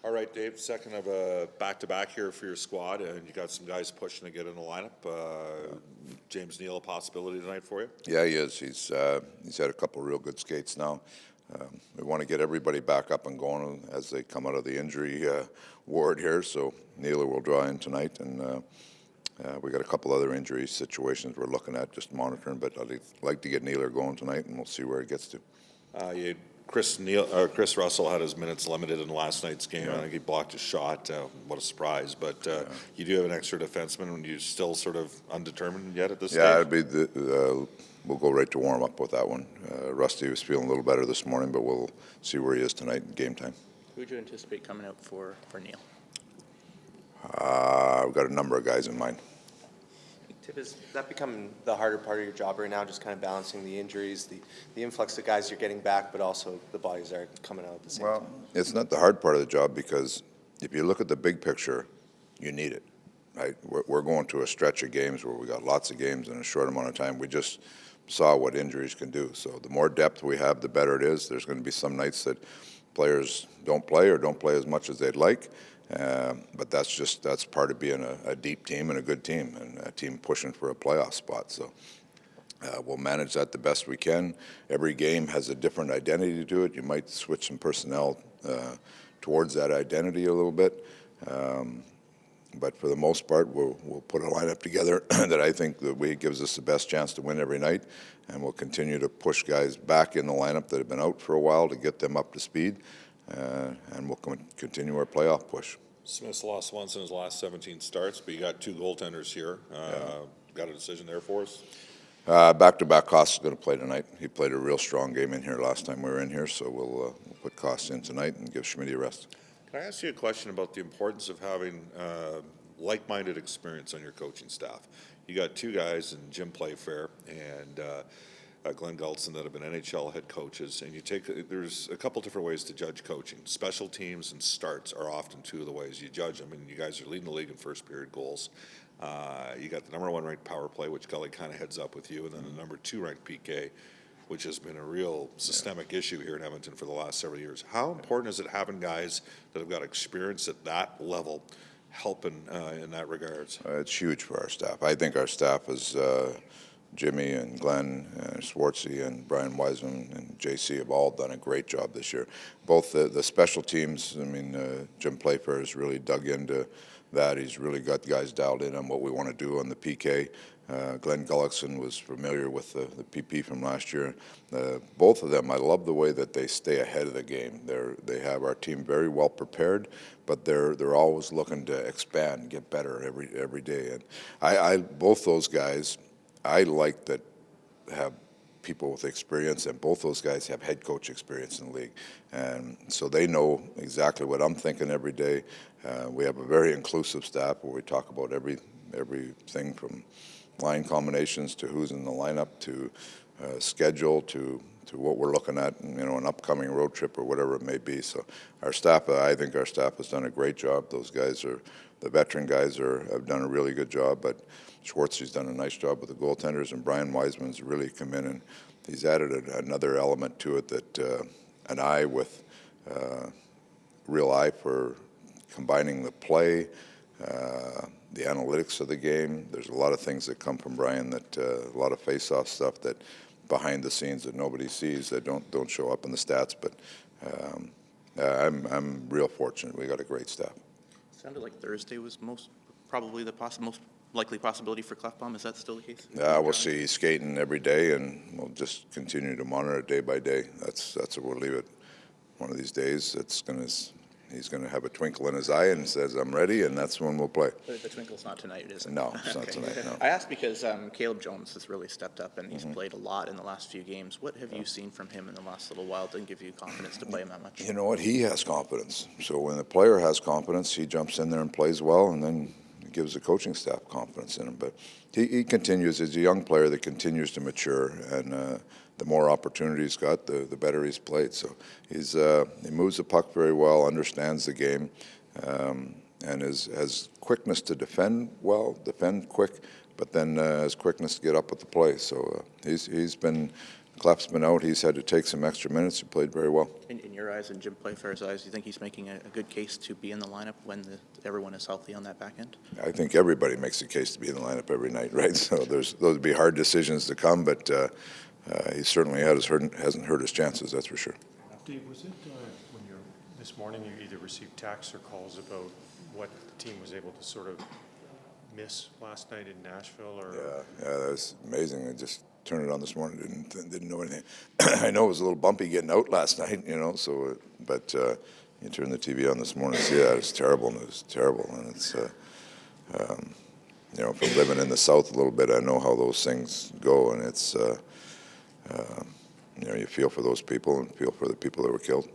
All right, Dave, second of a back-to-back here for your squad, and you got some guys pushing to get in the lineup. James Neal, a possibility tonight for you? Yeah, he is. He's had a couple of real good skates now. We want to get everybody back up and going as they come out of the injury ward here. So Neal will draw in tonight, and we got a couple other injury situations we're looking at, just monitoring. But I'd like to get Neal going tonight, and we'll see where it gets to. Chris Russell had his minutes limited in last night's game. I think he blocked a shot. What a surprise! But you do have an extra defenseman, and you're still sort of undetermined yet at this stage. Yeah, we'll go right to warm up with that one. Rusty was feeling a little better this morning, but we'll see where he is tonight in game time. Who would you anticipate coming out for Neal? We've got a number of guys in mind. Tippett, is that becoming the harder part of your job right now, just kind of balancing the injuries, the influx of guys you're getting back, but also the bodies that are coming out at the same time? It's not the hard part of the job because if you look at the big picture, you need it, right? We're going to a stretch of games where we got lots of games in a short amount of time. We just saw what injuries can do. So the more depth we have, the better it is. There's going to be some nights that players don't play or don't play as much as they'd like. But that's part of being a deep team and a good team and a team pushing for a playoff spot. So we'll manage that the best we can. Every game has a different identity to it. You might switch some personnel towards that identity a little bit. But for the most part, we'll put a lineup together that I think that gives us the best chance to win every night. And we'll continue to push guys back in the lineup that have been out for a while to get them up to speed. And we'll continue our playoff push. Smith's lost once in his last 17 starts, but you got two goaltenders here. Got a decision there for us? Back-to-back, Koss is going to play tonight. He played a real strong game in here last time we were in here, so we'll put Koss in tonight and give Schmidt a rest. Can I ask you a question about the importance of having like-minded experience on your coaching staff? You got two guys in Jim Playfair and Glenn Goaltender that have been NHL head coaches, and there's a couple different ways to judge coaching. Special teams and starts are often two of the ways you judge them, and you guys are leading the league in first period goals. You got the number one ranked power play, which Gully kind of heads up with you, and then the number two ranked PK, which has been a real systemic issue here in Edmonton for the last several years. How important is it having guys that have got experience at that level helping in that regards? It's huge for our staff. I think our staff is Jimmy and Glenn, Schwartzy and Brian Wiseman and JC have all done a great job this year. Both the special teams, I mean, Jim Playfair has really dug into that. He's really got guys dialed in on what we want to do on the PK. Glenn Gullickson was familiar with the PP from last year. Both of them, I love the way that they stay ahead of the game. They have our team very well prepared, but they're always looking to expand, get better every day. And I both those guys, I like that have people with experience, and both those guys have head coach experience in the league, and so they know exactly what I'm thinking every day. We have a very inclusive staff where we talk about everything from line combinations to who's in the lineup to schedule to what we're looking at, an upcoming road trip or whatever it may be. So our staff, I think our staff has done a great job. Those guys the veteran guys have done a really good job, but Schwartzy's done a nice job with the goaltenders, and Brian Wiseman's really come in and he's added another element to it, that an eye with real eye for combining the play, the analytics of the game. There's a lot of things that come from Brian, that a lot of face-off stuff that behind the scenes that nobody sees, that don't show up in the stats. But I'm real fortunate. We got a great staff. Sounded like Thursday was most likely possibility for Clefbaum. Is that still the case? Yeah, we'll see. He's skating every day, and we'll just continue to monitor it day by day. That's where we'll leave it. One of these days, he's going to have a twinkle in his eye and says, "I'm ready," and that's when we'll play. But the twinkle's not tonight, is it? No, it's not tonight, no. I asked because Caleb Jones has really stepped up, and he's played a lot in the last few games. What have you seen from him in the last little while to give you confidence to play him that much? You know what? He has confidence. So when the player has confidence, he jumps in there and plays well, and then it gives the coaching staff confidence in him. But he continues. He's a young player that continues to mature, and the more opportunities he's got, the better he's played. So he moves the puck very well, understands the game, and has quickness to defend quick, but then has quickness to get up with the play. So he's been Clef's been out. He's had to take some extra minutes. He played very well. In your eyes and Jim Playfair's eyes, do you think he's making a good case to be in the lineup when everyone is healthy on that back end? I think everybody makes a case to be in the lineup every night, right? So those would be hard decisions to come, but he certainly hasn't hurt his chances, that's for sure. Dave, was it when you're this morning you either received texts or calls about what the team was able to sort of miss last night in Nashville? Or Yeah, that was amazing. I just turned it on this morning, didn't know anything. I know it was a little bumpy getting out last night, so but you turn the TV on this morning and see that it's terrible news, terrible, and it's from living in the South a little bit, I know how those things go, and it's you feel for those people and feel for the people that were killed.